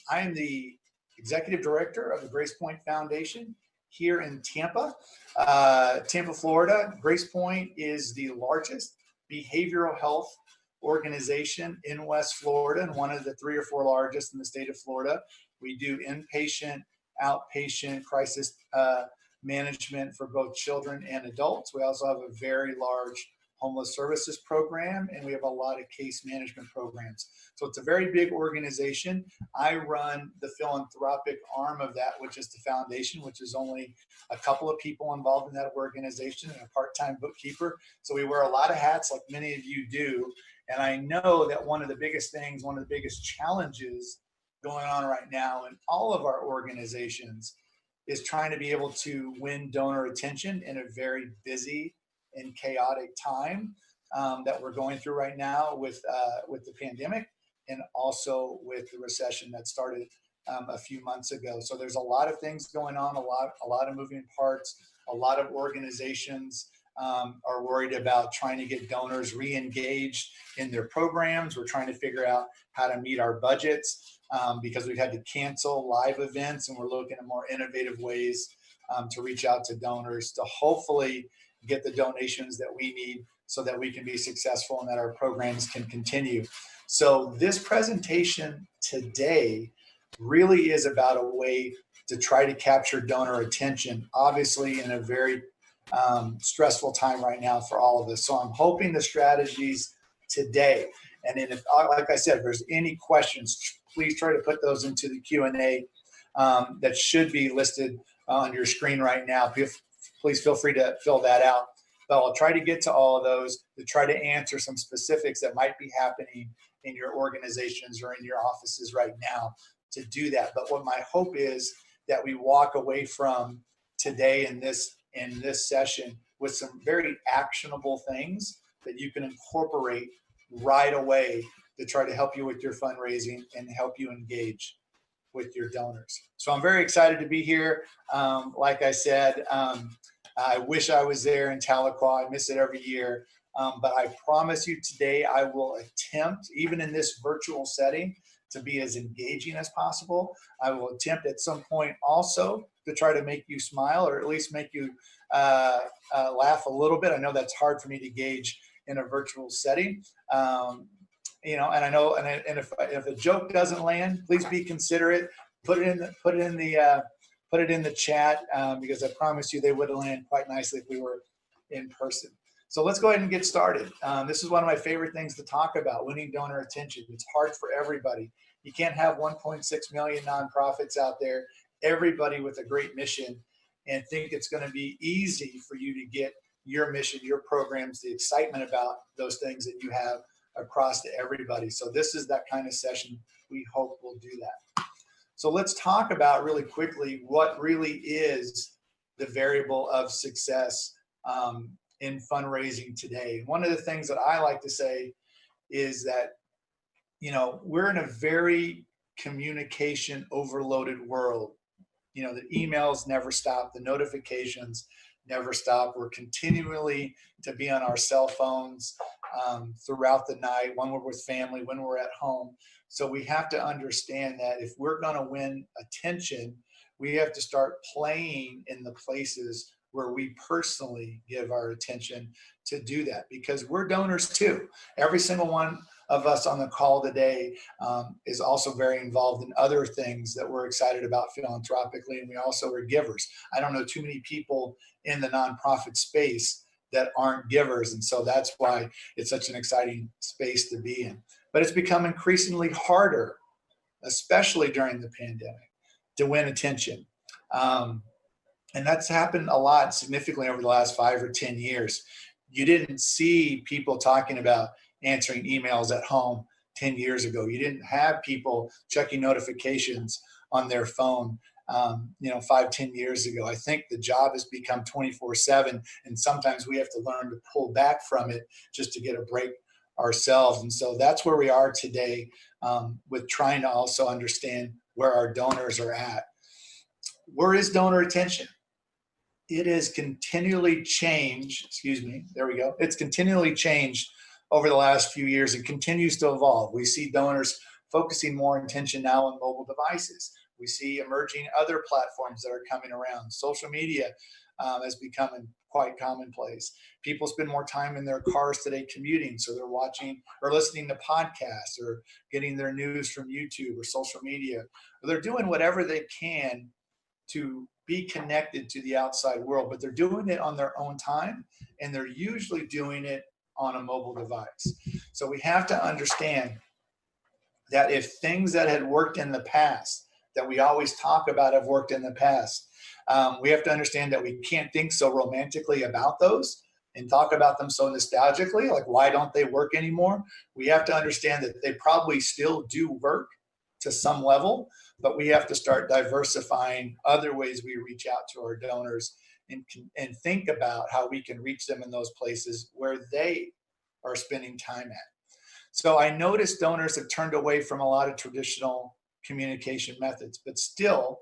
I am the executive director of the Grace Point Foundation here in Tampa, Florida. Grace Point is the largest behavioral health organization in West Florida and one of the 3 or 4 largest in the state of Florida. We do inpatient, outpatient crisis management for both children and adults. We also have a very large homeless services program, and we have a lot of case management programs. So it's a very big organization. I run the philanthropic arm of that, which is the foundation, which is only a couple of people involved in that organization and a part-time bookkeeper. So we wear a lot of hats like many of you do. And I know that one of the biggest things, one of the biggest challenges going on right now in all of our organizations is trying to be able to win donor attention in a very busy and chaotic time that we're going through right now with the pandemic and also with the recession that started a few months ago. So there's a lot of things going on, a lot of moving parts. A lot of organizations are worried about trying to get donors re-engaged in their programs. We're trying to figure out how to meet our budgets because we've had to cancel live events, and we're looking at more innovative ways to reach out to donors to hopefully get the donations that we need so that we can be successful and that our programs can continue. So this presentation today really is about a way to try to capture donor attention, obviously in a very stressful time right now for all of us. So I'm hoping the strategies today, and then if, like I said, if there's any questions, please try to put those into the Q&A that should be listed on your screen right now. Please feel free to fill that out. But I'll try to get to all of those to try to answer some specifics that might be happening in your organizations or in your offices right now to do that. But what my hope is that we walk away from today in this session with some very actionable things that you can incorporate right away to try to help you with your fundraising and help you engage with your donors. So I'm very excited to be here. Like I said, I wish I was there in Tahlequah. I miss it every year. But I promise you today, I will attempt, even in this virtual setting, to be as engaging as possible. I will attempt at some point also to try to make you smile or at least make you laugh a little bit. I know that's hard for me to gauge in a virtual setting. You know, and I know, and if a joke doesn't land, please be considerate. Put it in the chat because I promise you they would land quite nicely if we were in person. So let's go ahead and get started. This is one of my favorite things to talk about: winning donor attention. It's hard for everybody. You can't have 1.6 million nonprofits out there, everybody with a great mission, and think it's going to be easy for you to get your mission, your programs, the excitement about those things that you have across to everybody. So this is that kind of session. We hope will do that. So let's talk about really quickly what really is the variable of success in fundraising today. One of the things that I like to say is that, you know, we're in a very communication overloaded world. You know, the emails never stop, the notifications never stop. We're continually to be on our cell phones throughout the night, when we're with family, when we're at home. So we have to understand that if we're going to win attention, we have to start playing in the places where we personally give our attention to do that, because we're donors too. Every single one of us on the call today is also very involved in other things that we're excited about philanthropically, and we also are givers. I don't know too many people in the nonprofit space that aren't givers, and so that's why it's such an exciting space to be in. But it's become increasingly harder, especially during the pandemic, to win attention. And that's happened a lot significantly over the last 5 or 10 years. You didn't see people talking about answering emails at home 10 years ago. You didn't have people checking notifications on their phone, 5, 10 years ago. I think the job has become 24/7, and sometimes we have to learn to pull back from it just to get a break ourselves. And so that's where we are today with trying to also understand where our donors are at. Where is donor attention? It has continually changed, it's continually changed over the last few years and continues to evolve. We see donors focusing more attention now on mobile devices. We see emerging other platforms that are coming around. Social media has become quite commonplace. People spend more time in their cars today commuting, so they're watching or listening to podcasts or getting their news from YouTube or social media. Or they're doing whatever they can to be connected to the outside world, but they're doing it on their own time, and they're usually doing it on a mobile device. So we have to understand that if things that had worked in the past, that we always talk about have worked in the past, we have to understand that we can't think so romantically about those and talk about them so nostalgically, like why don't they work anymore? We have to understand that they probably still do work to some level, but we have to start diversifying other ways we reach out to our donors and think about how we can reach them in those places where they are spending time at. So I noticed donors have turned away from a lot of traditional communication methods, but still,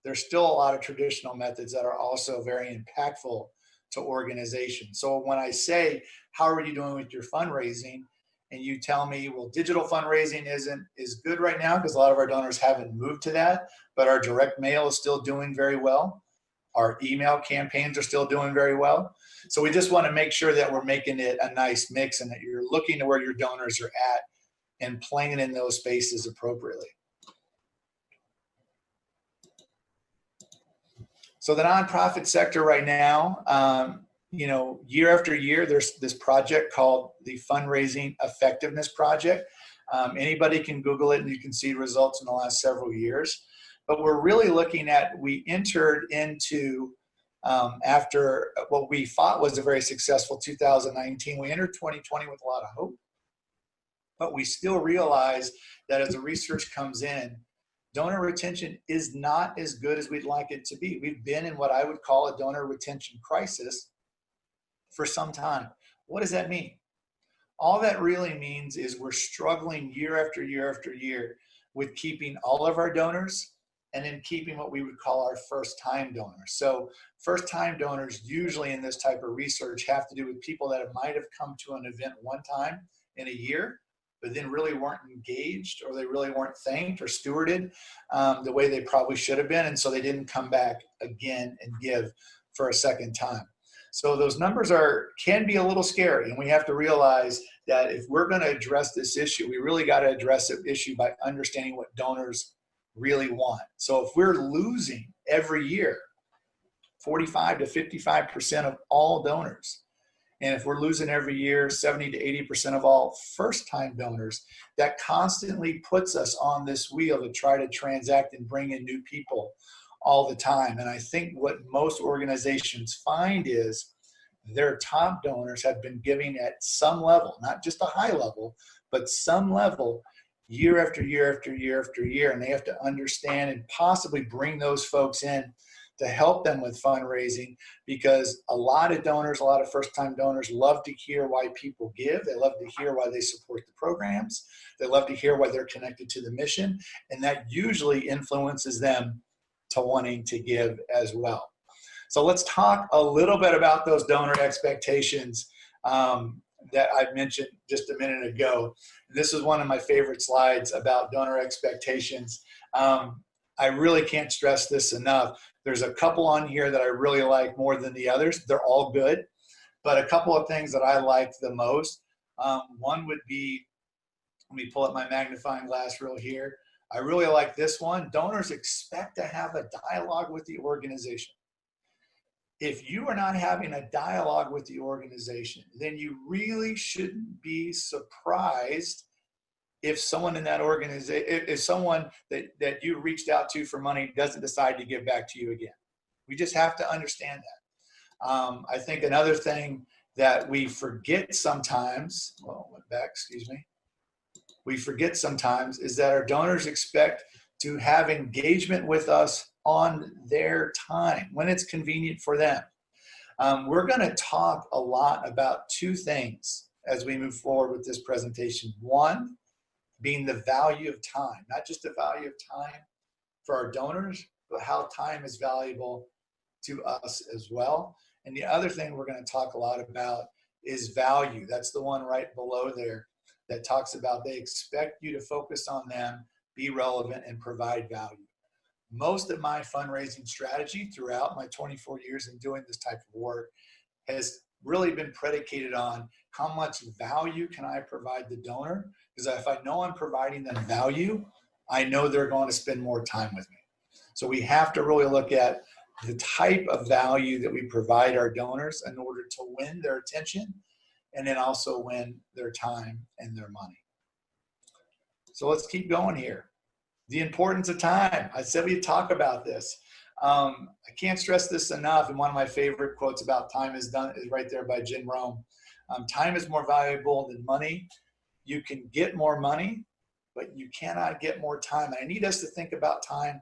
there's still a lot of traditional methods that are also very impactful to organizations. So when I say, how are you doing with your fundraising? And you tell me, well, digital fundraising is good right now because a lot of our donors haven't moved to that, but our direct mail is still doing very well. Our email campaigns are still doing very well. So we just want to make sure that we're making it a nice mix and that you're looking to where your donors are at and playing in those spaces appropriately. So the nonprofit sector right now, year after year, there's this project called the Fundraising Effectiveness Project. Anybody can Google it and you can see results in the last several years. But we're really looking at, we entered into, after what we thought was a very successful 2019, we entered 2020 with a lot of hope. But we still realize that as the research comes in, donor retention is not as good as we'd like it to be. We've been in what I would call a donor retention crisis for some time. What does that mean? All that really means is we're struggling year after year after year with keeping all of our donors and then keeping what we would call our first-time donors. So first-time donors usually in this type of research have to do with people that might have come to an event one time in a year, but then really weren't engaged or they really weren't thanked or stewarded the way they probably should have been. And so they didn't come back again and give for a second time. So those numbers can be a little scary. And we have to realize that if we're going to address this issue, we really got to address the issue by understanding what donors really want. So if we're losing every year 45 to 55% of all donors, and if we're losing every year 70 to 80% of all first-time donors, that constantly puts us on this wheel to try to transact and bring in new people all the time. And I think what most organizations find is their top donors have been giving at some level, not just a high level, but some level year after year after year after year. And they have to understand and possibly bring those folks in to help them with fundraising, because a lot of donors, a lot of first-time donors love to hear why people give. They love to hear why they support the programs. They love to hear why they're connected to the mission. And that usually influences them to wanting to give as well. So let's talk a little bit about those donor expectations that I mentioned just a minute ago. This is one of my favorite slides about donor expectations. I really can't stress this enough. There's a couple on here that I really like more than the others. They're all good, but a couple of things that I like the most. One would be, let me pull up my magnifying glass real here. I really like this one. Donors expect to have a dialogue with the organization. If you are not having a dialogue with the organization, then you really shouldn't be surprised if someone in that organization, if someone that you reached out to for money doesn't decide to give back to you again. We just have to understand that. I think another thing that we forget sometimes, we forget sometimes is that our donors expect to have engagement with us on their time, when it's convenient for them. We're going to talk a lot about two things as we move forward with this presentation. One, being the value of time, not just the value of time for our donors, but how time is valuable to us as well. And the other thing we're going to talk a lot about is value. That's the one right below there. that talks about they expect you to focus on them, be relevant, and provide value. Most of my fundraising strategy throughout my 24 years in doing this type of work has really been predicated on how much value can I provide the donor? Because if I know I'm providing them value, I know they're going to spend more time with me. So we have to really look at the type of value that we provide our donors in order to win their attention and then also win their time and their money. So let's keep going here. The importance of time. I said we'd talk about this. I can't stress this enough. And one of my favorite quotes about time is right there by Jim Rome. Time is more valuable than money. You can get more money, but you cannot get more time. And I need us to think about time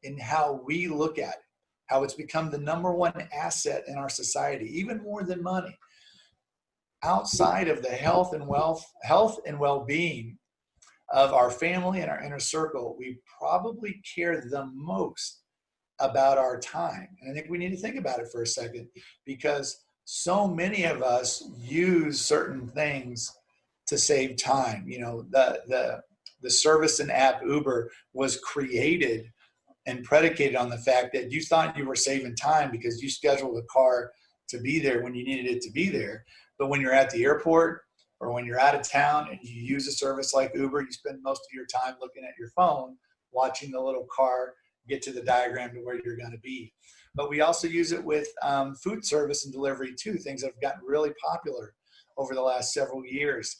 in how we look at it, how it's become the #1 asset in our society, even more than money. Outside of the health and well-being of our family and our inner circle, we probably care the most about our time. And I think we need to think about it for a second, because so many of us use certain things to save time. You know, the service and app Uber was created and predicated on the fact that you thought you were saving time because you scheduled a car to be there when you needed it to be there. But when you're at the airport or when you're out of town and you use a service like Uber, you spend most of your time looking at your phone, watching the little car get to the diagram to where you're going to be. But we also use it with food service and delivery too, things that have gotten really popular over the last several years,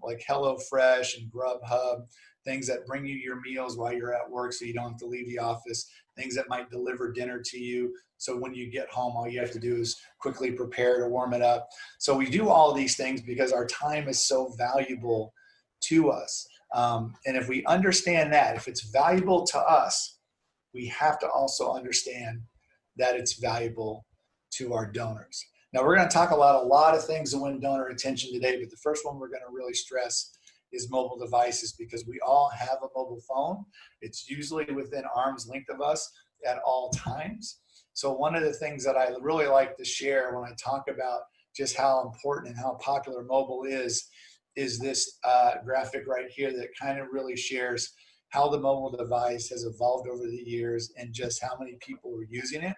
like HelloFresh and Grubhub, things that bring you your meals while you're at work so you don't have to leave the office, things that might deliver dinner to you. So when you get home, all you have to do is quickly prepare to warm it up. So we do all these things because our time is so valuable to us. And if we understand that, if it's valuable to us, we have to also understand that it's valuable to our donors. Now, we're going to talk a lot of things that win donor attention today, but the first one we're going to really stress is mobile devices, because we all have a mobile phone. It's usually within arm's length of us at all times. So one of the things that I really like to share when I talk about just how important and how popular mobile is this graphic right here that kind of really shares how the mobile device has evolved over the years and just how many people are using it.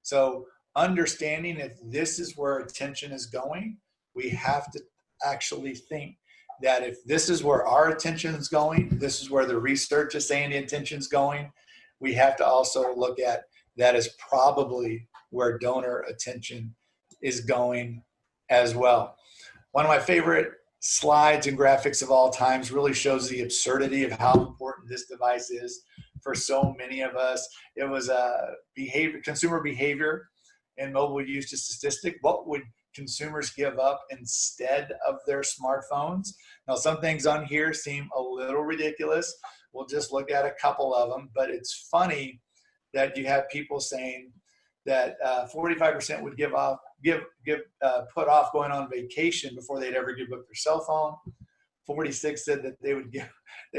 So understanding if this is where attention is going, we have to actually think that if this is where our attention is going, this is where the research is saying the attention is going, we have to also look at that as probably where donor attention is going as well. One of my favorite slides and graphics of all times really shows the absurdity of how important this device is for so many of us. It was a consumer behavior and mobile usage statistic. What would consumers give up instead of their smartphones? Now, some things on here seem a little ridiculous. We'll just look at a couple of them, but it's funny that you have people saying that 45% would put off going on vacation before they'd ever give up their cell phone. 46 said that they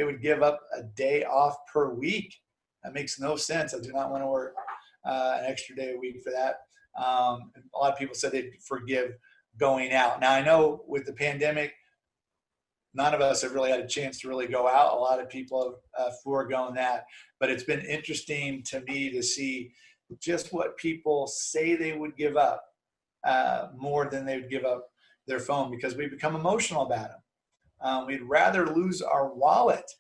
would give up a day off per week. That makes no sense. I do not want to work an extra day a week for that. A lot of people said they'd forgive going out. Now, I know with the pandemic, none of us have really had a chance to really go out. A lot of people have foregone that, but it's been interesting to me to see just what people say they would give up more than they would give up their phone, because we become emotional about them. We'd rather lose our wallet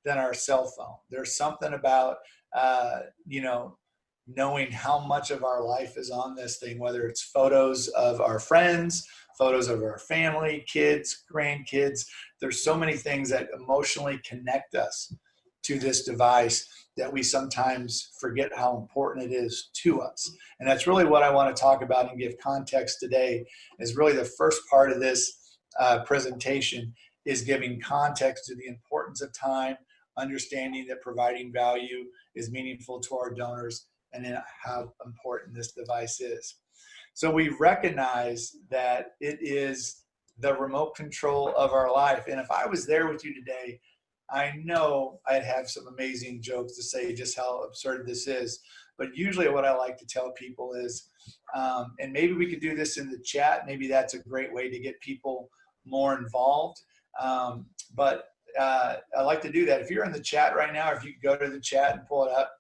than our cell phone. There's something about, knowing how much of our life is on this thing, whether it's photos of our friends, photos of our family, kids, grandkids. There's so many things that emotionally connect us to this device that we sometimes forget how important it is to us. And that's really what I want to talk about and give context today, is really the first part of this presentation is giving context to the importance of time, understanding that providing value is meaningful to our donors, and then how important this device is. So we recognize that it is the remote control of our life. And if I was there with you today, I know I'd have some amazing jokes to say just how absurd this is. But usually what I like to tell people is, and maybe we could do this in the chat, maybe that's a great way to get people more involved. But I like to do that. If you're in the chat right now, or if you go to the chat and pull it up,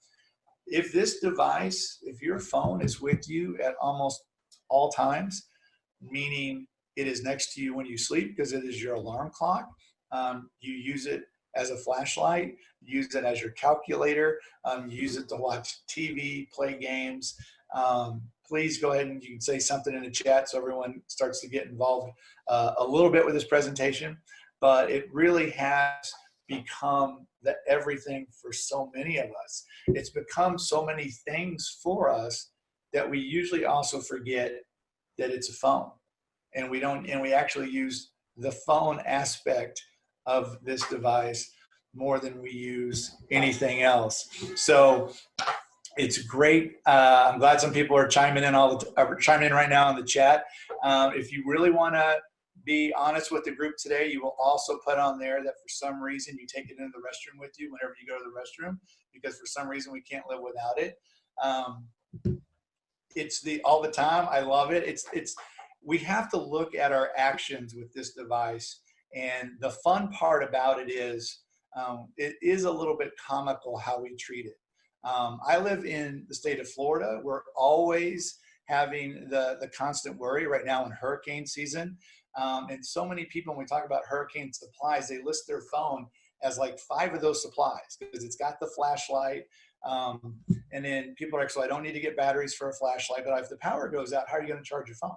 if this device, if your phone is with you at almost all times, meaning it is next to you when you sleep because it is your alarm clock, you use it as a flashlight, use it as your calculator, use it to watch TV, play games. Please go ahead and you can say something in the chat so everyone starts to get involved a little bit with this presentation. But it really has become the everything for so many of us. It's become so many things for us that we usually also forget that it's a phone. And we actually use the phone aspect of this device more than we use anything else. So it's great. I'm glad some people are chiming in chiming in right now in the chat. If you really want to be honest with the group today, you will also put on there that for some reason you take it into the restroom with you whenever you go to the restroom, because for some reason we can't live without it. It's all the time. I love it. We have to look at our actions with this device, and the fun part about it is a little bit comical how we treat it. I live in the state of Florida. We're always having the constant worry right now in hurricane season. And so many people, when we talk about hurricane supplies, they list their phone as like 5 of those supplies because it's got the flashlight. And then people are like, so I don't need to get batteries for a flashlight, but if the power goes out, how are you going to charge your phone?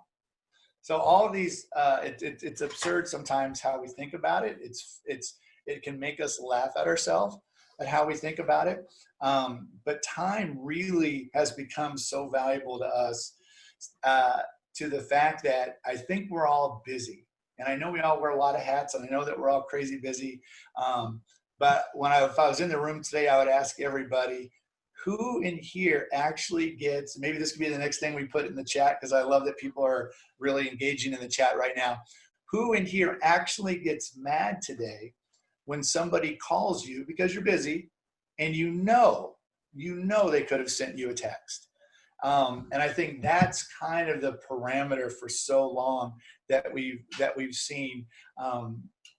So all of these, it's absurd sometimes how we think about it. It can make us laugh at ourselves at how we think about it. But time really has become so valuable to us, to the fact that I think we're all busy. And I know we all wear a lot of hats, and I know that we're all crazy busy. But if I was in the room today, I would ask everybody, who in here actually gets, maybe this could be the next thing we put in the chat, because I love that people are really engaging in the chat right now. Who in here actually gets mad today when somebody calls you because you're busy and you know they could have sent you a text? And I think that's kind of the parameter for so long that we've seen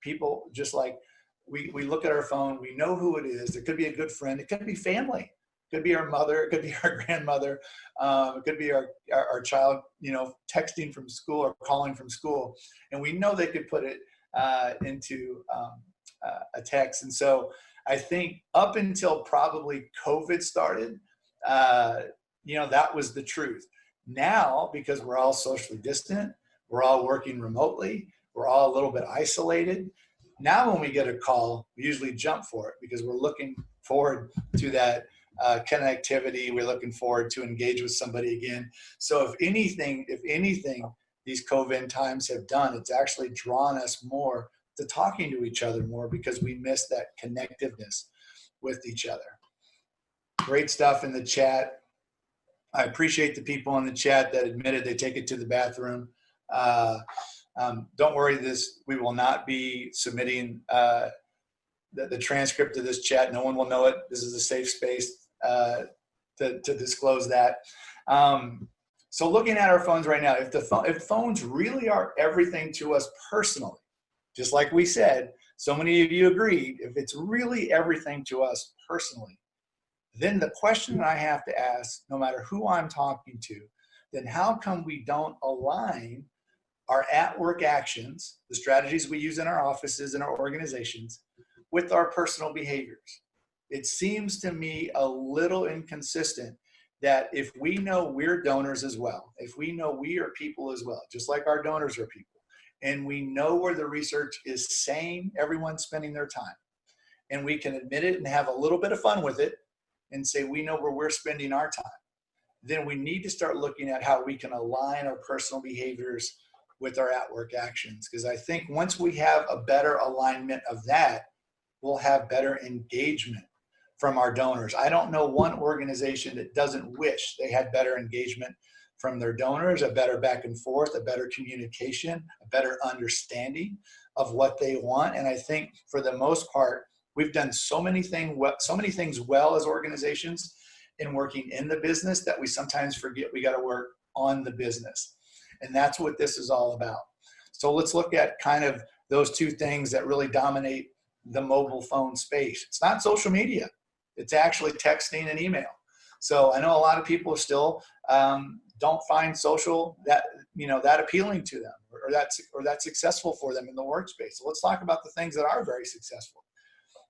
people just like, we look at our phone, we know who it is. It could be a good friend. It could be family. It could be our mother. It could be our grandmother. It could be our child, texting from school or calling from school. And we know they could put it into a text. And so I think up until probably COVID started, that was the truth. Now, because we're all socially distant, we're all working remotely, we're all a little bit isolated. Now, when we get a call, we usually jump for it because we're looking forward to that connectivity. We're looking forward to engage with somebody again. So if anything, these COVID times have done, it's actually drawn us more to talking to each other more because we miss that connectiveness with each other. Great stuff in the chat. I appreciate the people in the chat that admitted they take it to the bathroom. Don't worry, we will not be submitting the transcript of this chat. No one will know it. This is a safe space to disclose that. So looking at our phones right now, if phones really are everything to us personally, just like we said, so many of you agreed, if it's really everything to us personally, then the question I have to ask, no matter who I'm talking to, then how come we don't align our at-work actions, the strategies we use in our offices and our organizations, with our personal behaviors? It seems to me a little inconsistent that if we know we're donors as well, if we know we are people as well, just like our donors are people, and we know where the research is saying everyone's spending their time, and we can admit it and have a little bit of fun with it, and say we know where we're spending our time, then we need to start looking at how we can align our personal behaviors with our at-work actions. Because I think once we have a better alignment of that, we'll have better engagement from our donors. I don't know one organization that doesn't wish they had better engagement from their donors, a better back and forth, a better communication, a better understanding of what they want. And I think for the most part, we've done so many things well as organizations in working in the business that we sometimes forget we got to work on the business. And that's what this is all about. So let's look at kind of those two things that really dominate the mobile phone space. It's not social media. It's actually texting and email. So I know a lot of people still don't find social that appealing to them or that's successful for them in the workspace. So let's talk about the things that are very successful.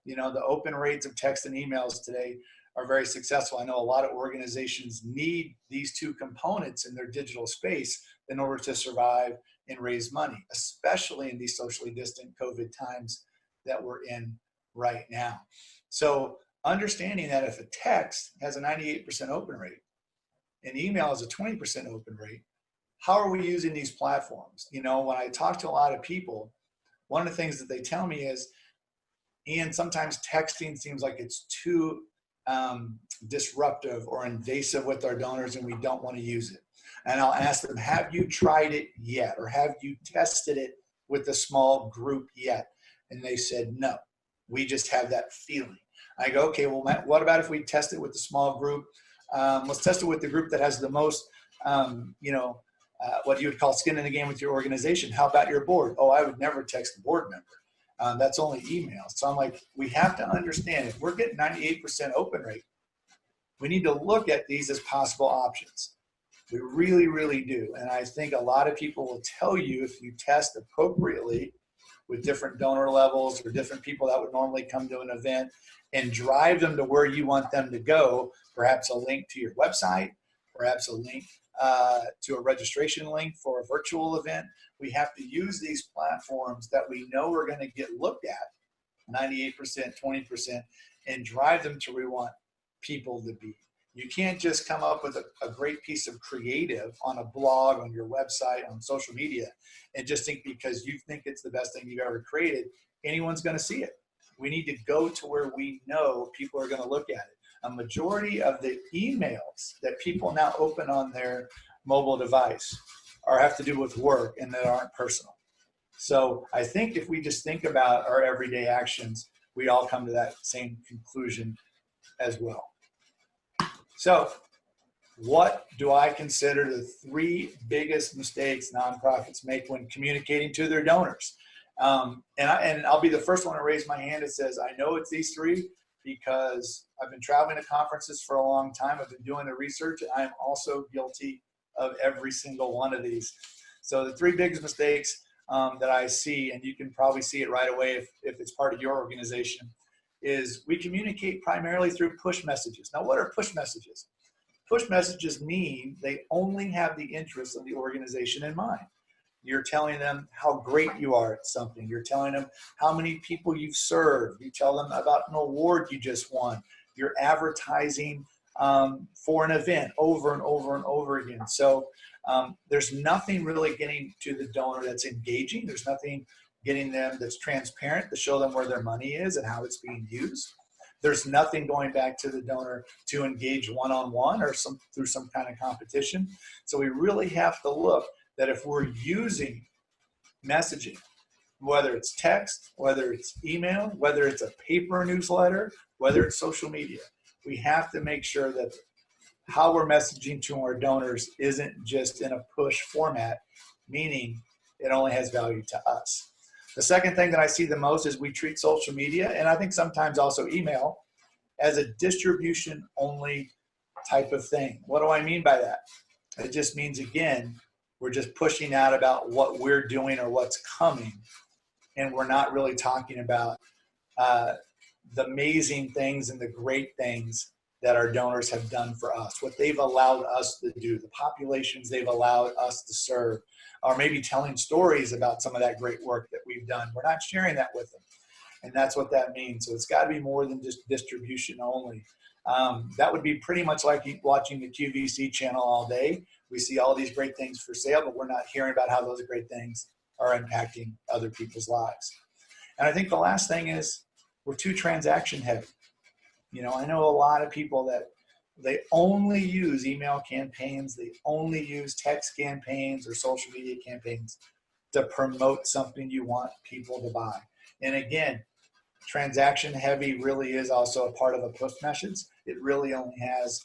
The open rates of text and emails today are very successful. I know a lot of organizations need these two components in their digital space in order to survive and raise money, especially in these socially distant COVID times that we're in right now. So understanding that if a text has a 98% open rate and email has a 20% open rate, how are we using these platforms? When I talk to a lot of people, one of the things that they tell me is, Ian, sometimes texting seems like it's too disruptive or invasive with our donors and we don't want to use it. And I'll ask them, have you tried it yet? Or have you tested it with a small group yet? And they said, no, we just have that feeling. I go, okay, well, Matt, what about if we test it with a small group? Let's test it with the group that has the most, what you would call skin in the game with your organization. How about your board? Oh, I would never text a board member. That's only email. So I'm like, we have to understand if we're getting 98% open rate, we need to look at these as possible options. We really, really do. And I think a lot of people will tell you if you test appropriately with different donor levels or different people that would normally come to an event and drive them to where you want them to go, perhaps a link to your website, perhaps a link to a registration link for a virtual event. We have to use these platforms that we know are going to get looked at, 98%, 20%, and drive them to where we want people to be. You can't just come up with a great piece of creative on a blog, on your website, on social media, and just think because you think it's the best thing you've ever created, anyone's going to see it. We need to go to where we know people are going to look at it. A majority of the emails that people now open on their mobile device have to do with work and that aren't personal. So I think if we just think about our everyday actions, we all come to that same conclusion as well. So what do I consider the three biggest mistakes nonprofits make when communicating to their donors? And I'll be the first one to raise my hand that says, I know it's these three because I've been traveling to conferences for a long time. I've been doing the research, and I'm also guilty of every single one of these. So the three biggest mistakes that I see, and you can probably see it right away if it's part of your organization, is we communicate primarily through push messages. Now, what are push messages? Push messages mean they only have the interests of the organization in mind. You're telling them how great you are at something. You're telling them how many people you've served. You tell them about an award you just won. You're advertising for an event over and over and over again. So there's nothing really getting to the donor that's engaging. There's nothing getting them that's transparent to show them where their money is and how it's being used. There's nothing going back to the donor to engage one-on-one or through some kind of competition. So we really have to look that if we're using messaging, whether it's text, whether it's email, whether it's a paper newsletter, whether it's social media, we have to make sure that how we're messaging to our donors isn't just in a push format, meaning it only has value to us. The second thing that I see the most is we treat social media, and I think sometimes also email, as a distribution only type of thing. What do I mean by that? It just means, again, we're just pushing out about what we're doing or what's coming, and we're not really talking about the amazing things and the great things that our donors have done for us, what they've allowed us to do, the populations they've allowed us to serve, or maybe telling stories about some of that great work that we've done. We're not sharing that with them. And that's what that means. So it's got to be more than just distribution only. That would be pretty much like watching the QVC channel all day. We see all these great things for sale, but we're not hearing about how those great things are impacting other people's lives. And I think the last thing is we're too transaction heavy. I know a lot of people that they only use email campaigns, they only use text campaigns or social media campaigns to promote something you want people to buy. And again, transaction heavy really is also a part of a push message. It really only has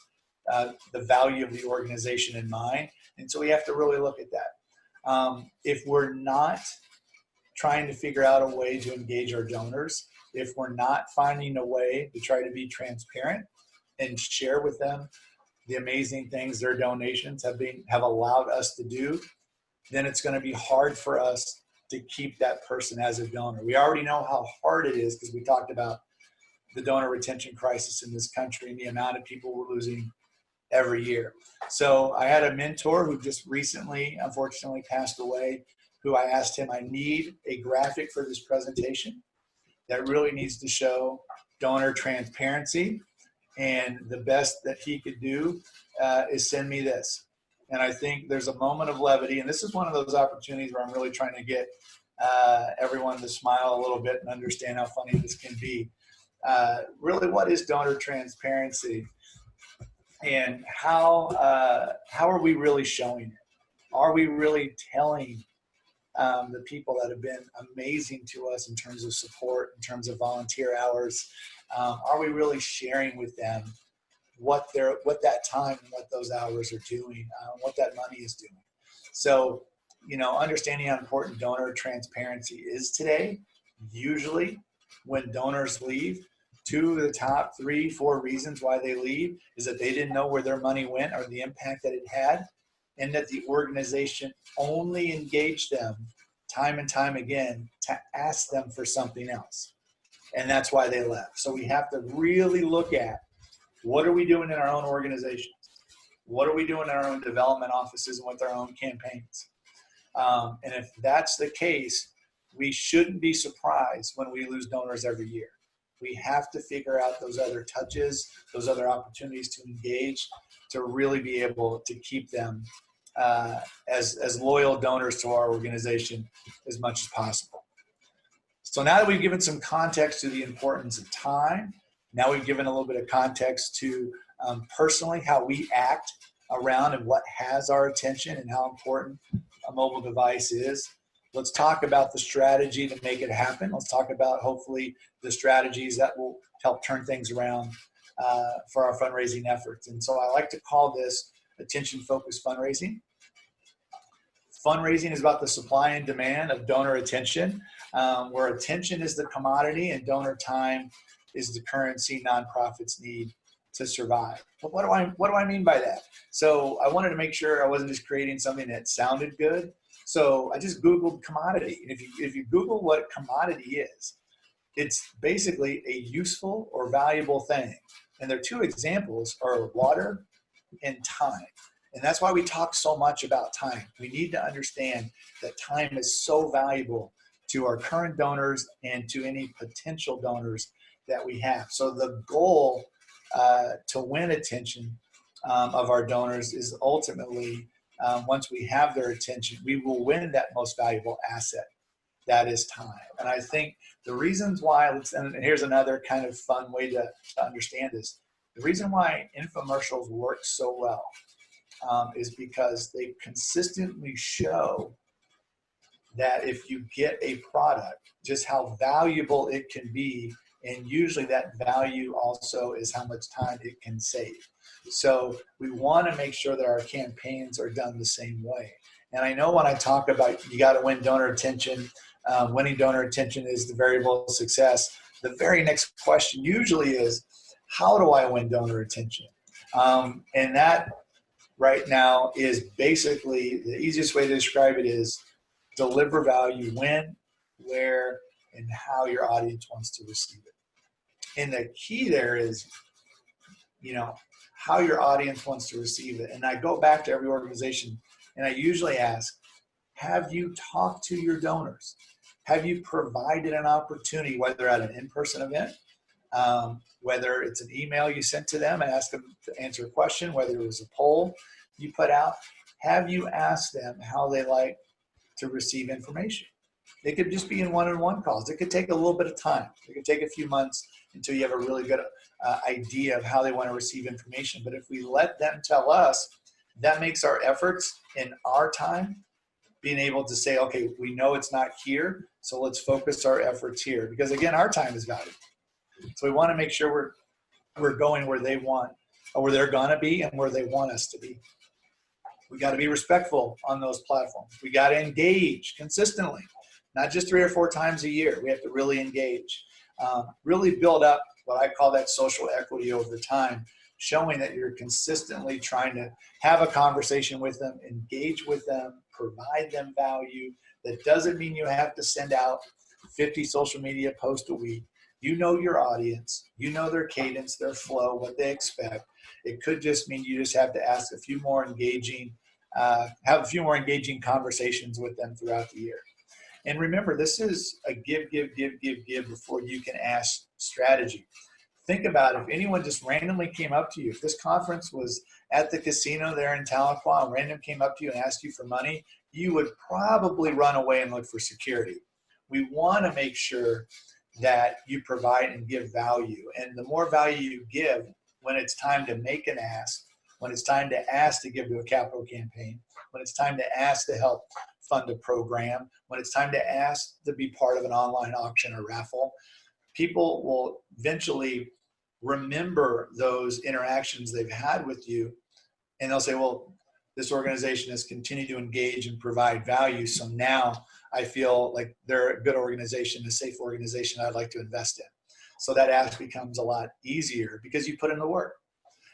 the value of the organization in mind. And so we have to really look at that. If we're not trying to figure out a way to engage our donors. If we're not finding a way to try to be transparent and share with them the amazing things their donations have allowed us to do, then it's going to be hard for us to keep that person as a donor. We already know how hard it is because we talked about the donor retention crisis in this country and the amount of people we're losing every year. So I had a mentor who just recently, unfortunately, passed away, who I asked him, I need a graphic for this presentation that really needs to show donor transparency. And the best that he could do is send me this. And I think there's a moment of levity. And this is one of those opportunities where I'm really trying to get everyone to smile a little bit and understand how funny this can be. Really, what is donor transparency? And how are we really showing it? Are we really telling the people that have been amazing to us in terms of support, in terms of volunteer hours? Are we really sharing with them what that time and what those hours are doing, what that money is doing? So, understanding how important donor transparency is today. Usually, when donors leave, 2 of the top 3, 4 reasons why they leave is that they didn't know where their money went or the impact that it had, and that the organization only engaged them time and time again to ask them for something else. And that's why they left. So we have to really look at, what are we doing in our own organizations? What are we doing in our own development offices and with our own campaigns? And if that's the case, we shouldn't be surprised when we lose donors every year. We have to figure out those other touches, those other opportunities to engage, to really be able to keep them as loyal donors to our organization as much as possible. So now that we've given some context to the importance of time, now we've given a little bit of context to personally how we act around and what has our attention and how important a mobile device is. Let's talk about the strategy to make it happen. Let's talk about, hopefully, the strategies that will help turn things around for our fundraising efforts. And so I like to call this attention-focused fundraising. Fundraising is about the supply and demand of donor attention, where attention is the commodity and donor time is the currency nonprofits need to survive. But what do I mean by that? So I wanted to make sure I wasn't just creating something that sounded good. So I just Googled commodity. And if you Google what commodity is, it's basically a useful or valuable thing. And their 2 examples are water and time. And that's why we talk so much about time. We need to understand that time is so valuable to our current donors and to any potential donors that we have. So the goal to win attention of our donors is ultimately, once we have their attention, we will win that most valuable asset, that is time. And I think the reasons why, and here's another kind of fun way to understand this, the reason why infomercials work so well is because they consistently show that if you get a product, just how valuable it can be, and usually that value also is how much time it can save. So we want to make sure that our campaigns are done the same way. And I know when I talk about you got to win donor attention, winning donor attention is the variable of success. The very next question usually is, how do I win donor attention? And that right now is basically the easiest way to describe it is deliver value when, where, and how your audience wants to receive it. And the key there is, how your audience wants to receive it. And I go back to every organization and I usually ask, have you talked to your donors? Have you provided an opportunity, whether at an in-person event, whether it's an email you sent to them and ask them to answer a question, whether it was a poll you put out, have you asked them how they like to receive information? It could just be in one-on-one calls. It could take a little bit of time. It could take a few months until you have a really good idea of how they want to receive information. But if we let them tell us, that makes our efforts in our time being able to say, okay, we know it's not here, so let's focus our efforts here. Because again, our time is valuable. So we want to make sure we're going where they want, or where they're gonna be and where they want us to be. We got to be respectful on those platforms. We got to engage consistently. not just 3 or 4 times a year. We have to really engage, really build up what I call that social equity over time, showing that you're consistently trying to have a conversation with them, engage with them, provide them value. That doesn't mean you have to send out 50 social media posts a week. You know your audience, you know their cadence, their flow, what they expect. It could just mean you just have to ask a few more engaging, have a few more engaging conversations with them throughout the year. And remember, this is a give, give, give, give, give before you can ask strategy. Think about it. If anyone just randomly came up to you, if this conference was at the casino there in Tahlequah and random came up to you and asked you for money, you would probably run away and look for security. We want to make sure that you provide and give value. And the more value you give when it's time to make an ask, when it's time to ask to give to a capital campaign, when it's time to ask to help fund a program, when it's time to ask to be part of an online auction or raffle, people will eventually remember those interactions they've had with you, and they'll say, well, this organization has continued to engage and provide value, so now I feel like they're a good organization, a safe organization I'd like to invest in. So that ask becomes a lot easier because you put in the work,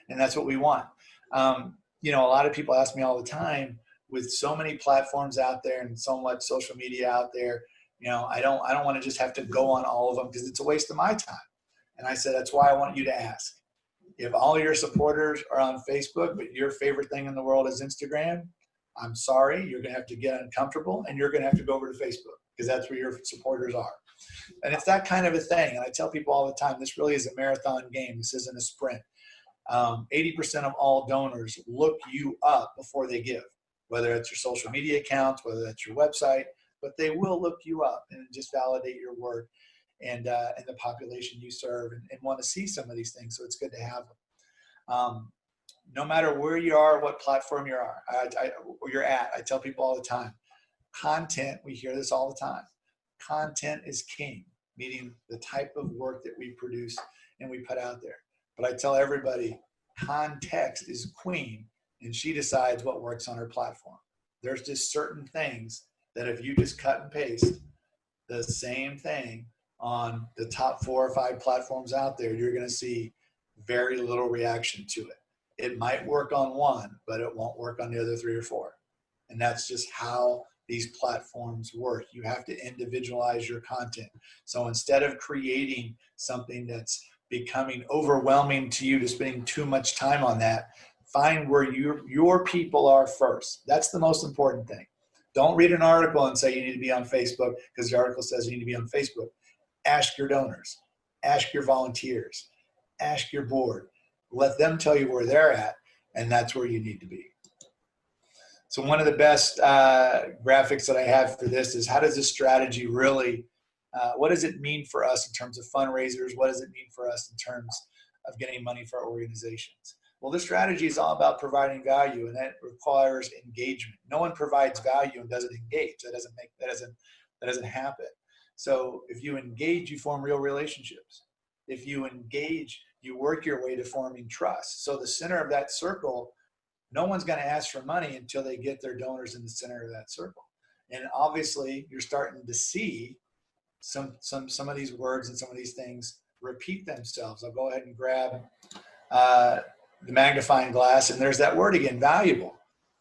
and that's what we want. You know, a lot of people ask me all the time, with so many platforms out there and so much social media out there, you know, I don't want to just have to go on all of them because it's a waste of my time. And I said, that's why I want you to ask. If all your supporters are on Facebook, but your favorite thing in the world is Instagram, I'm sorry, you're going to have to get uncomfortable and you're going to have to go over to Facebook because that's where your supporters are. And it's that kind of a thing. And I tell people all the time, this really is a marathon game. This isn't a sprint. 80% of all donors look you up before they give, whether it's your social media accounts, whether that's your website, but they will look you up and just validate your work and the population you serve and want to see some of these things. So it's good to have them. No matter where you are, what platform you're at, I tell people all the time, content, we hear this all the time. Content is king, meaning the type of work that we produce and we put out there. But I tell everybody, context is queen, and she decides what works on her platform. There's just certain things that if you just cut and paste the same thing on the top 4 or 5 platforms out there, you're going to see very little reaction to it. It might work on one, but it won't work on the other 3 or 4. And that's just how these platforms work. You have to individualize your content. So instead of creating something that's becoming overwhelming to you, to spending too much time on that, find where your people are first. That's the most important thing. Don't read an article and say you need to be on Facebook because the article says you need to be on Facebook. Ask your donors, ask your volunteers, ask your board. Let them tell you where they're at, and that's where you need to be. So one of the best graphics that I have for this is, how does this strategy really, what does it mean for us in terms of fundraisers? What does it mean for us in terms of getting money for our organizations? Well, this strategy is all about providing value, and that requires engagement. No one provides value and doesn't engage. That doesn't happen. So if you engage, you form real relationships. If you engage, you work your way to forming trust. So the center of that circle, no one's going to ask for money until they get their donors in the center of that circle. And obviously, you're starting to see some of these words and some of these things repeat themselves. I'll go ahead and grab the magnifying glass, and there's that word again, valuable.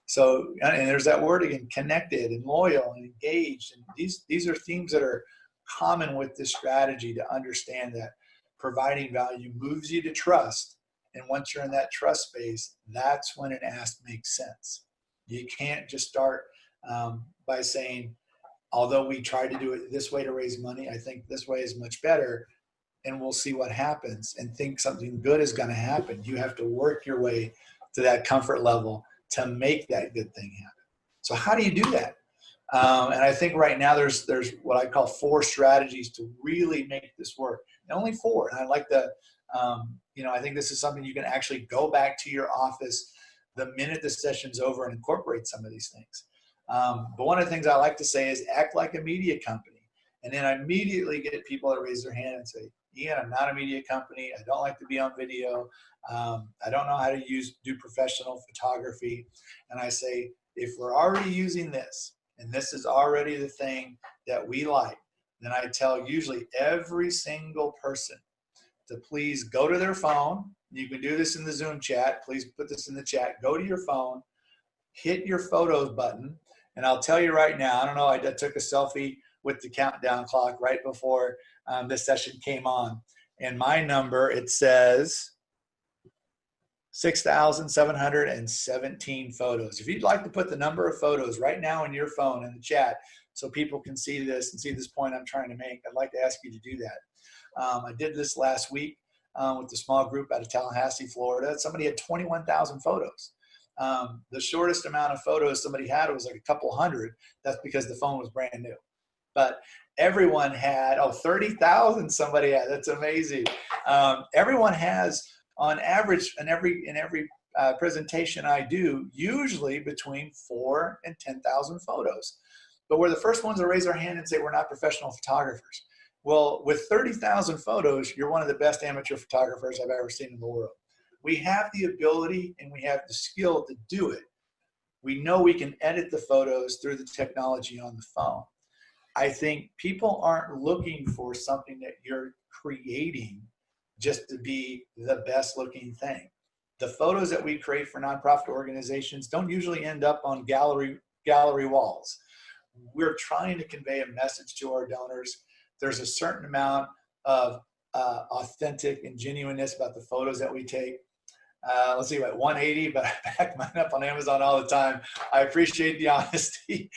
So, and there's that word again, connected and loyal and engaged. And these are themes that are common with this strategy, to understand that providing value moves you to trust. And once you're in that trust space, that's when an ask makes sense. You can't just start by saying, although we tried to do it this way to raise money, I think this way is much better, and we'll see what happens, and think something good is going to happen. You have to work your way to that comfort level to make that good thing happen. So how do you do that? And I think right now there's what I call 4 strategies to really make this work. And only 4. And I like the, I think this is something you can actually go back to your office the minute the session's over and incorporate some of these things. But one of the things I like to say is act like a media company. And then I immediately get people that raise their hand and say, Ian, I'm not a media company. I don't like to be on video. I don't know how to do professional photography. And I say, if we're already using this, and this is already the thing that we like, then I tell usually every single person to please go to their phone. You can do this in the Zoom chat. Please put this in the chat. Go to your phone, hit your photos button. And I'll tell you right now, I don't know, I took a selfie with the countdown clock right before this session came on. And my number, it says 6,717 photos. If you'd like to put the number of photos right now in your phone in the chat so people can see this and see this point I'm trying to make, I'd like to ask you to do that. I did this last week with a small group out of Tallahassee, Florida. Somebody had 21,000 photos. The shortest amount of photos somebody had was like a couple hundred. That's because the phone was brand new. But everyone had, 30,000 somebody had. That's amazing. Everyone has, on average, in every presentation I do, usually between 4,000 and 10,000 photos. But we're the first ones to raise our hand and say we're not professional photographers. Well, with 30,000 photos, you're one of the best amateur photographers I've ever seen in the world. We have the ability and we have the skill to do it. We know we can edit the photos through the technology on the phone. I think people aren't looking for something that you're creating just to be the best looking thing. The photos that we create for nonprofit organizations don't usually end up on gallery walls. We're trying to convey a message to our donors. There's a certain amount of authentic and genuineness about the photos that we take. Let's see, about 180, but I back mine up on Amazon all the time. I appreciate the honesty.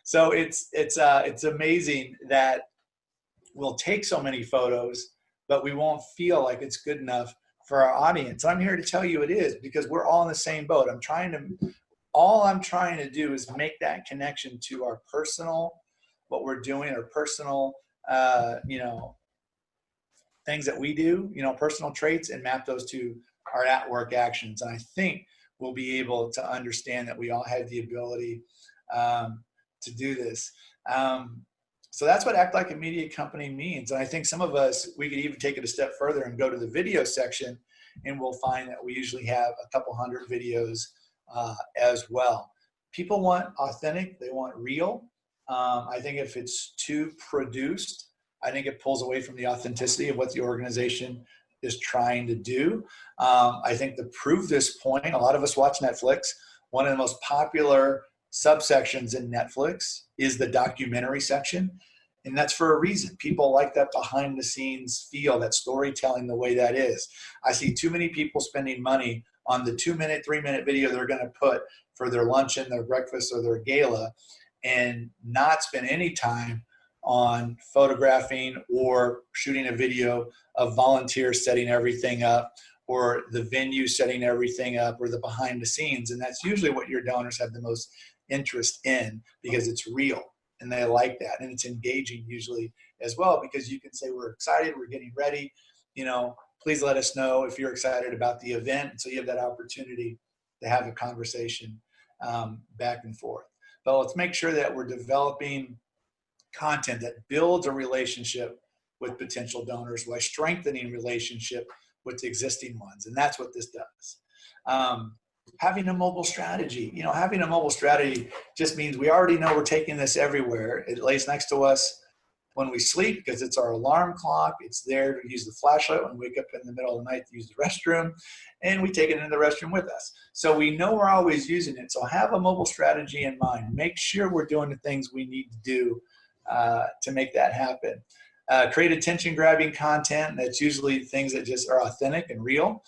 So it's amazing that we'll take so many photos, but we won't feel like it's good enough for our audience. I'm here to tell you it is, because we're all in the same boat. All I'm trying to do is make that connection to our personal, what we're doing, our personal, things that we do, personal traits, and map those to our at-work actions. And I think we'll be able to understand that we all have the ability to do this. So that's what Act Like a Media Company means. And I think some of us, we could even take it a step further and go to the video section, and we'll find that we usually have a couple hundred videos as well. People want authentic, they want real. I think if it's too produced, I think it pulls away from the authenticity of what the organization is trying to do. I think to prove this point, a lot of us watch Netflix. One of the most popular subsections in Netflix is the documentary section. And that's for a reason. People like that behind the scenes feel, that storytelling the way that is. I see too many people spending money on the 2-minute, 3-minute video they're going to put for their luncheon, their breakfast, or their gala, and not spend any time on photographing or shooting a video of volunteers setting everything up, or the venue setting everything up, or the behind the scenes. And that's usually what your donors have the most interest in, because it's real and they like that. And it's engaging usually as well, because you can say, we're excited, we're getting ready, please let us know if you're excited about the event. So you have that opportunity to have a conversation back and forth. But let's make sure that we're developing content that builds a relationship with potential donors while strengthening relationship with the existing ones. And that's what this does. Having a mobile strategy, having a mobile strategy just means we already know we're taking this everywhere. It lays next to us when we sleep because it's our alarm clock. It's there to use the flashlight when we wake up in the middle of the night to use the restroom, and we take it into the restroom with us. So we know we're always using it. So have a mobile strategy in mind. Make sure we're doing the things we need to do to make that happen. Create attention-grabbing content. That's usually things that just are authentic and real.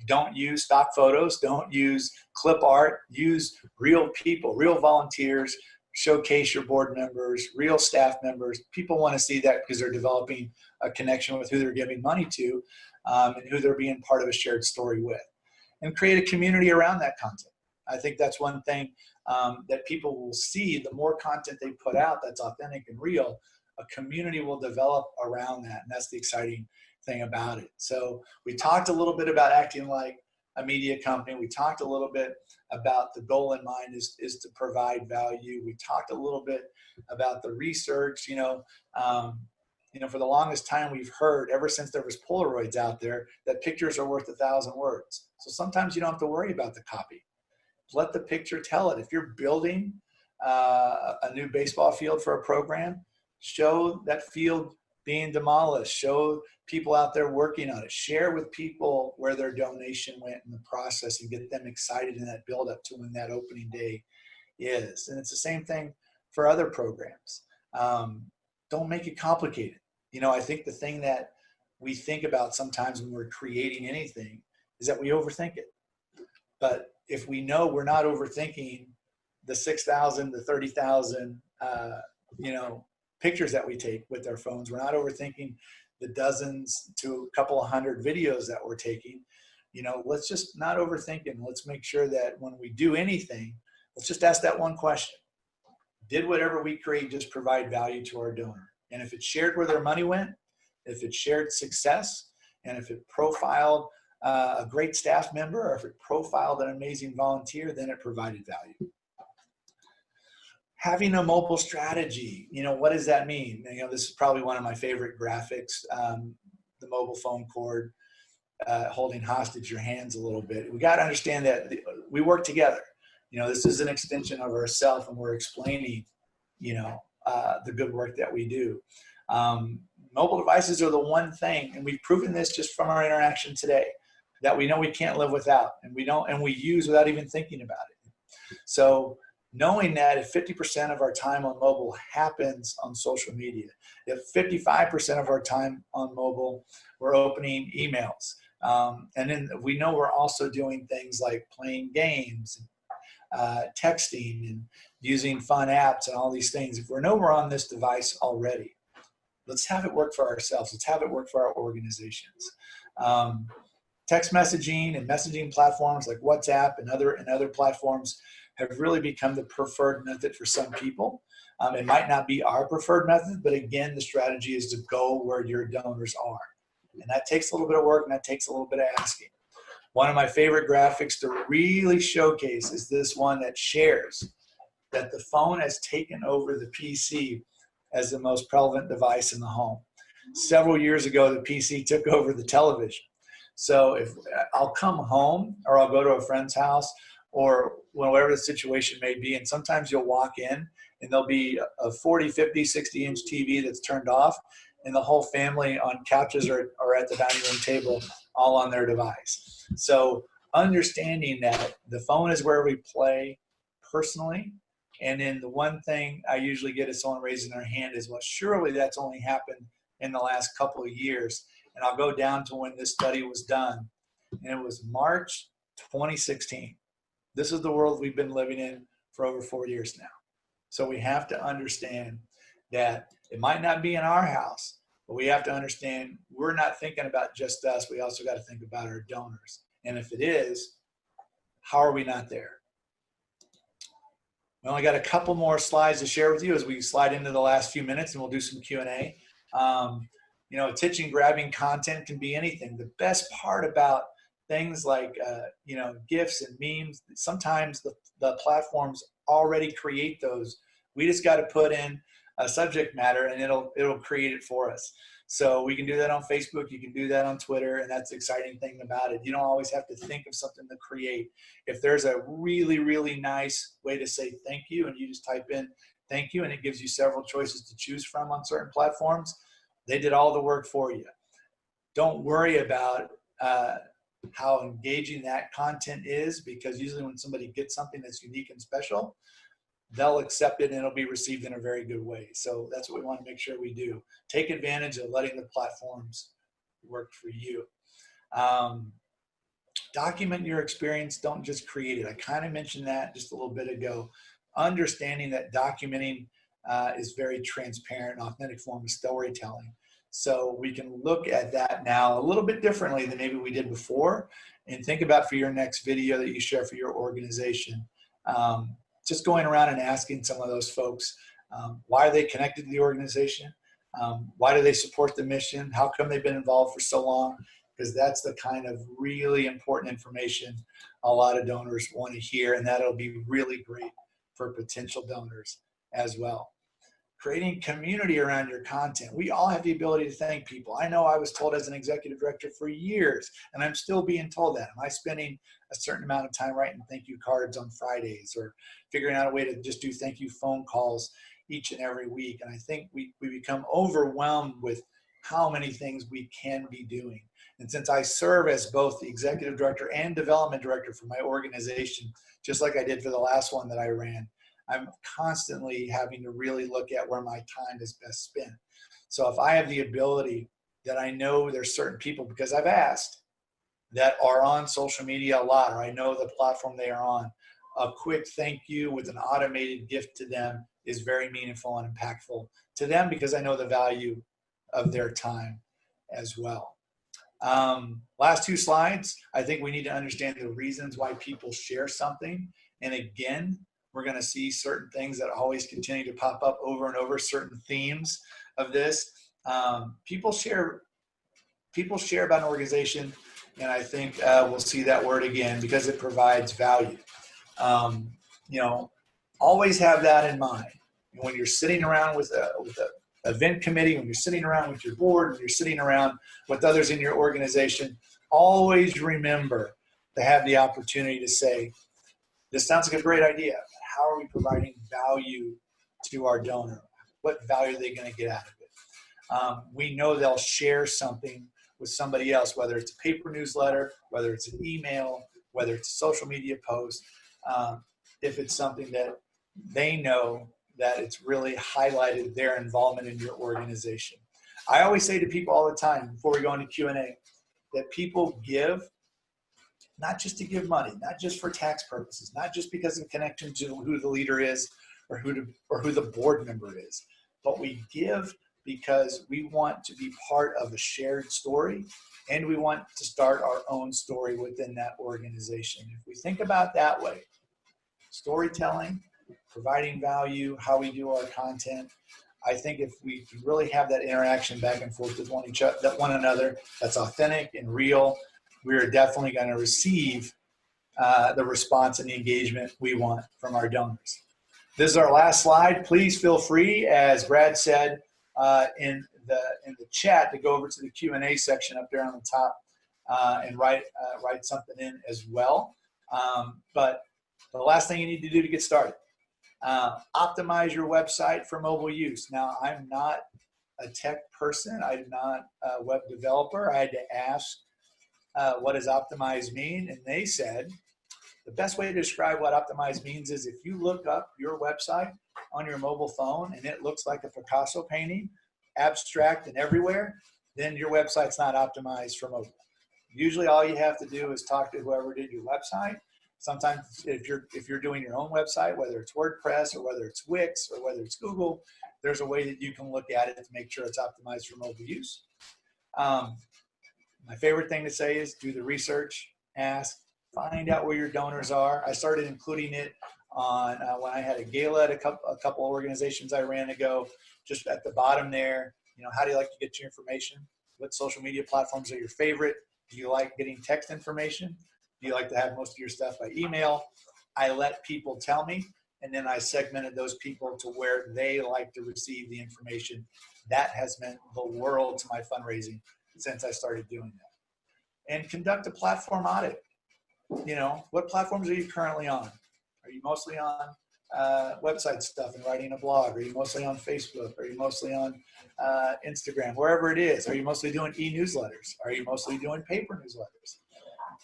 Don't use stock photos. Don't use clip art. Use real people, real volunteers. Showcase your board members, real staff members. People want to see that because they're developing a connection with who they're giving money to and who they're being part of a shared story with. And create a community around that content. I think that's one thing that people will see. The more content they put out that's authentic and real, a community will develop around that. And that's the exciting thing about it. So we talked a little bit about acting like a media company. We talked a little bit about the goal in mind is to provide value. We talked a little bit about the research. For the longest time we've heard, ever since there was Polaroids out there, that pictures are worth 1,000 words. So sometimes you don't have to worry about the copy. Let the picture tell it. If you're building a new baseball field for a program, show that field being demolished, show people out there working on it, share with people where their donation went in the process and get them excited in that build up to when that opening day is. And it's the same thing for other programs. Don't make it complicated. You know, I think the thing that we think about sometimes when we're creating anything is that we overthink it. But if we know we're not overthinking the 6,000, the 30,000, you know, pictures that we take with our phones, we're not overthinking the dozens to a couple of hundred videos that we're taking. You know, let's just not overthink it. Let's make sure that when we do anything, let's just ask that one question. Did whatever we create just provide value to our donor? And if it shared where their money went, if it shared success, and if it profiled a great staff member, or if it profiled an amazing volunteer, then it provided value. Having a mobile strategy, you know, what does that mean? You know, this is probably one of my favorite graphics, the mobile phone cord holding hostage your hands a little bit. We got to understand that we work together. You know, this is an extension of ourselves, and we're explaining, you know, the good work that we do. Mobile devices are the one thing, and we've proven this just from our interaction today, that we know we can't live without, and we use without even thinking about it. So knowing that if 50% of our time on mobile happens on social media, if 55% of our time on mobile, we're opening emails. And then we know we're also doing things like playing games, texting, and using fun apps and all these things. If we know we're on this device already, let's have it work for ourselves. Let's have it work for our organizations. Text messaging and messaging platforms like WhatsApp and other platforms have really become the preferred method for some people. It might not be our preferred method, but again, the strategy is to go where your donors are. And that takes a little bit of work, and that takes a little bit of asking. One of my favorite graphics to really showcase is this one that shares that the phone has taken over the PC as the most prevalent device in the home. Several years ago, the PC took over the television. So if I'll come home or I'll go to a friend's house or whatever the situation may be, and sometimes you'll walk in and there'll be a 40, 50, 60-inch TV that's turned off, and the whole family on couches or at the dining room table all on their device. So understanding that the phone is where we play personally. And then the one thing I usually get is someone raising their hand is, well, surely that's only happened in the last couple of years. And I'll go down to when this study was done. And it was March 2016. This is the world we've been living in for over 4 years now. So we have to understand that it might not be in our house, but we have to understand we're not thinking about just us. We also got to think about our donors. And if it is, how are we not there? We only got a couple more slides to share with you as we slide into the last few minutes, and we'll do some Q&A. You know, attention grabbing content can be anything. The best part about things like, you know, GIFs and memes, sometimes the platforms already create those. We just got to put in a subject matter and it'll create it for us. So we can do that on Facebook, you can do that on Twitter, and that's the exciting thing about it. You don't always have to think of something to create. If there's a really, really nice way to say thank you, and you just type in thank you, and it gives you several choices to choose from on certain platforms, they did all the work for you. Don't worry about how engaging that content is, because usually when somebody gets something that's unique and special, they'll accept it and it'll be received in a very good way. So that's what we want to make sure we do. Take advantage of letting the platforms work for you. Document your experience. Don't just create it. I kind of mentioned that just a little bit ago. Understanding that documenting is very transparent, authentic form of storytelling. So we can look at that now a little bit differently than maybe we did before, and think about for your next video that you share for your organization. Just going around and asking some of those folks, why are they connected to the organization? Why do they support the mission? How come they've been involved for so long? Because that's the kind of really important information a lot of donors want to hear, and that'll be really great for potential donors as well. creating community around your content. We all have the ability to thank people. I know I was told as an executive director for years, and I'm still being told that. Am I spending a certain amount of time writing thank you cards on Fridays, or figuring out a way to just do thank you phone calls each and every week? And I think we become overwhelmed with how many things we can be doing. And since I serve as both the executive director and development director for my organization, just like I did for the last one that I ran, I'm constantly having to really look at where my time is best spent. So if I have the ability that I know there's certain people, because I've asked, that are on social media a lot, or I know the platform they are on, a quick thank you with an automated gift to them is very meaningful and impactful to them, because I know the value of their time as well. Last two slides. I think we need to understand the reasons why people share something. And again, we're going to see certain things that always continue to pop up over and over, certain themes of this. People share about an organization, and I think we'll see that word again because it provides value. Always have that in mind. When you're sitting around with a event committee, when you're sitting around with your board, when you're sitting around with others in your organization, always remember to have the opportunity to say, this sounds like a great idea. How are we providing value to our donor? What value are they going to get out of it? We know they'll share something with somebody else, whether it's a paper newsletter, whether it's an email, whether it's a social media post, if it's something that they know that it's really highlighted their involvement in your organization. I always say to people all the time before we go into Q&A that people give not just to give money, not just for tax purposes, not just because of connection to who the leader is or who the board member is, but we give because we want to be part of a shared story, and we want to start our own story within that organization. If we think about that way, storytelling, providing value, how we do our content, I think if we really have that interaction back and forth with one another that's authentic and real, we're definitely going to receive the response and the engagement we want from our donors. This is our last slide. Please feel free, as Brad said in the chat, to go over to the Q&A section up there on the top and write something in as well. But the last thing you need to do to get started, optimize your website for mobile use. Now, I'm not a tech person. I'm not a web developer. I had to ask, what does optimize mean? And they said, the best way to describe what optimize means is if you look up your website on your mobile phone and it looks like a Picasso painting, abstract and everywhere, then your website's not optimized for mobile. Usually all you have to do is talk to whoever did your website. Sometimes if you're doing your own website, whether it's WordPress or whether it's Wix or whether it's Google, there's a way that you can look at it to make sure it's optimized for mobile use. My favorite thing to say is do the research, ask, find out where your donors are. I started including it on when I had a gala at a couple organizations I ran ago, just at the bottom there. How do you like to get your information? What social media platforms are your favorite? Do you like getting text information? Do you like to have most of your stuff by email? I let people tell me, and then I segmented those people to where they like to receive the information. That has meant the world to my fundraising since I started doing that. And conduct a platform audit. What platforms are you currently on? Are you mostly on website stuff and writing a blog? Are you mostly on Facebook? Are you mostly on Instagram? Wherever it is. Are you mostly doing e-newsletters? Are you mostly doing paper newsletters?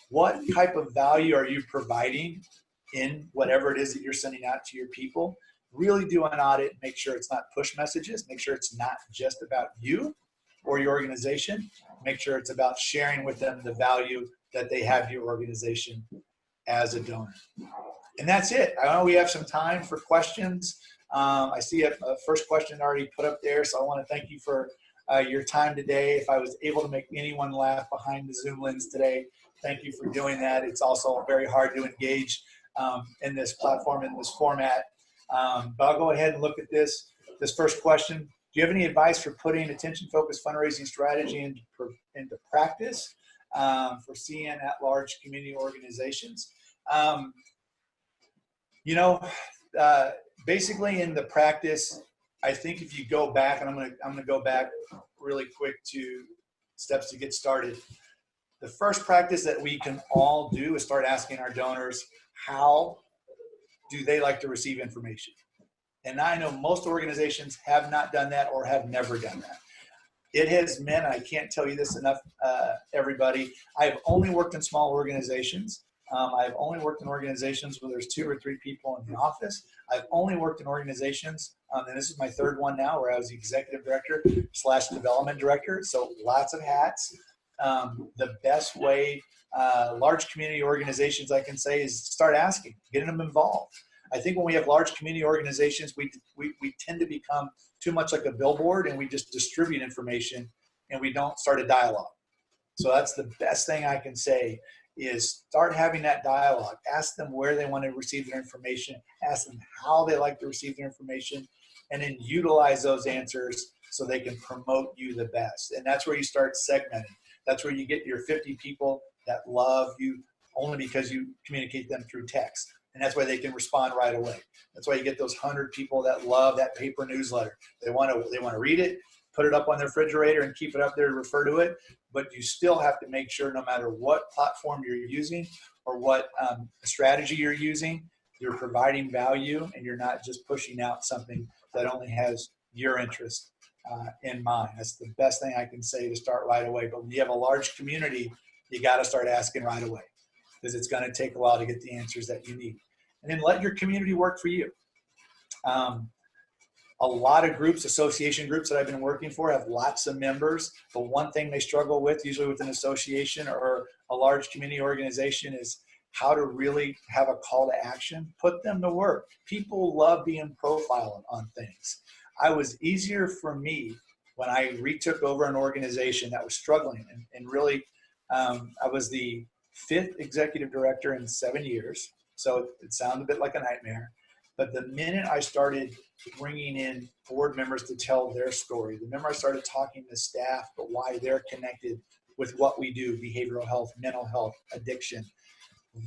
What type of value are you providing in whatever it is that you're sending out to your people? Really do an audit. Make sure it's not push messages. Make sure it's not just about you or your organization. Make sure it's about sharing with them the value that they have your organization as a donor. And that's it. I know we have some time for questions. I see a first question already put up there, so I want to thank you for your time today. If I was able to make anyone laugh behind the Zoom lens today, thank you for doing that. It's also very hard to engage in this platform, in this format. But I'll go ahead and look at this first question. Do you have any advice for putting attention-focused fundraising strategy into practice for CN at-large community organizations? Basically in the practice, I think if you go back, and I'm gonna go back really quick to steps to get started. The first practice that we can all do is start asking our donors, how do they like to receive information? And I know most organizations have not done that or have never done that. It has meant, I can't tell you this enough, everybody, I've only worked in small organizations. I've only worked in organizations where there's 2 or 3 people in the office. I've only worked in organizations, and this is my 3rd one now, where I was the executive director / development director. So lots of hats. The best way, large community organizations, I can say, is start asking, getting them involved. I think when we have large community organizations, we tend to become too much like a billboard, and we just distribute information and we don't start a dialogue. So that's the best thing I can say, is start having that dialogue. Ask them where they want to receive their information. Ask them how they like to receive their information, and then utilize those answers so they can promote you the best. And that's where you start segmenting. That's where you get your 50 people that love you only because you communicate them through text. And that's why they can respond right away. That's why you get those 100 people that love that paper newsletter. They want to read it, put it up on their refrigerator and keep it up there to refer to it. But you still have to make sure, no matter what platform you're using or what strategy you're using, you're providing value and you're not just pushing out something that only has your interest in mind. That's the best thing I can say to start right away. But when you have a large community, you got to start asking right away, because it's going to take a while to get the answers that you need. And then let your community work for you. A lot of groups, association groups that I've been working for, have lots of members. But one thing they struggle with, usually with an association or a large community organization, is how to really have a call to action. Put them to work. People love being profiled on things. It was easier for me when I retook over an organization that was struggling, and really, I was the 5th executive director in 7 years. So it sounded a bit like a nightmare. But the minute I started bringing in board members to tell their story, the minute I started talking to staff about why they're connected with what we do, behavioral health, mental health, addiction,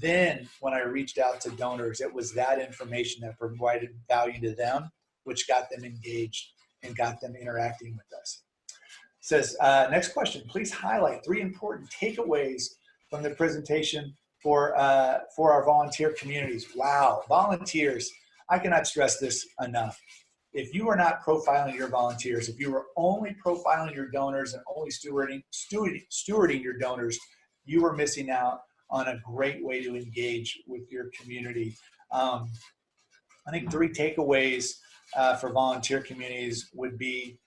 then when I reached out to donors, it was that information that provided value to them, which got them engaged and got them interacting with us. It says, next question, please highlight 3 important takeaways from the presentation for our volunteer communities. Wow, volunteers. I cannot stress this enough. If you are not profiling your volunteers, if you are only profiling your donors and only stewarding your donors, you are missing out on a great way to engage with your community. I think 3 takeaways for volunteer communities would be: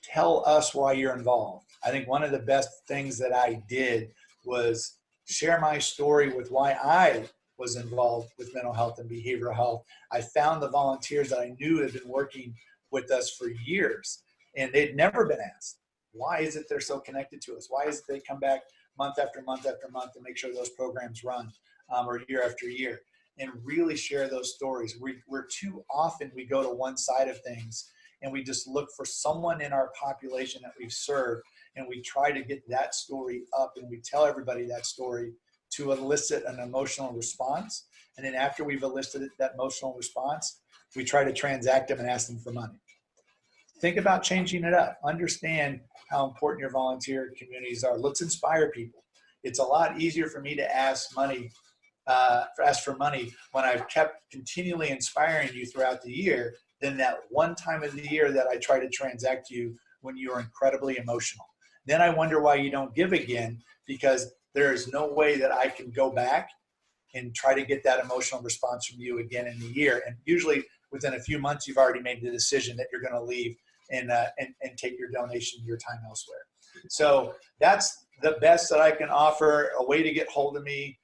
tell us why you're involved. I think one of the best things that I did was share my story with why I was involved with mental health and behavioral health. I found the volunteers that I knew had been working with us for years, and they'd never been asked, why is it they're so connected to us? Why is it they come back month after month after month to make sure those programs run, or year after year, and really share those stories. We're too often, we go to one side of things and we just look for someone in our population that we've served, and we try to get that story up, and we tell everybody that story to elicit an emotional response. And then after we've elicited that emotional response, we try to transact them and ask them for money. Think about changing it up. Understand how important your volunteer communities are. Let's inspire people. It's a lot easier for me to ask for money when I've kept continually inspiring you throughout the year than that one time of the year that I try to transact you when you're incredibly emotional. Then I wonder why you don't give again, because there is no way that I can go back and try to get that emotional response from you again in the year. And usually within a few months, you've already made the decision that you're going to leave and take your donation, your time elsewhere. So that's the best that I can offer. A way to get hold of me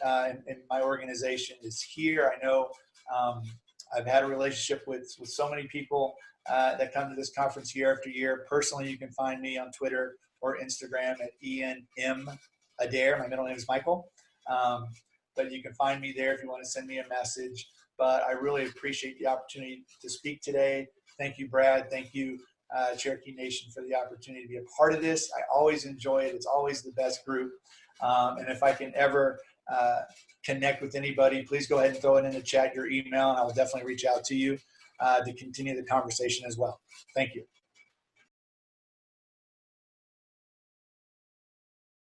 in my organization is here. I know I've had a relationship with so many people that come to this conference year after year. Personally, you can find me on Twitter or Instagram at Ian M. Adair. My middle name is Michael. But you can find me there if you want to send me a message. But I really appreciate the opportunity to speak today. Thank you, Brad. Thank you, Cherokee Nation, for the opportunity to be a part of this. I always enjoy it. It's always the best group. And if I can ever connect with anybody, please go ahead and throw it in the chat, your email, and I will definitely reach out to you. to continue the conversation as well. Thank you.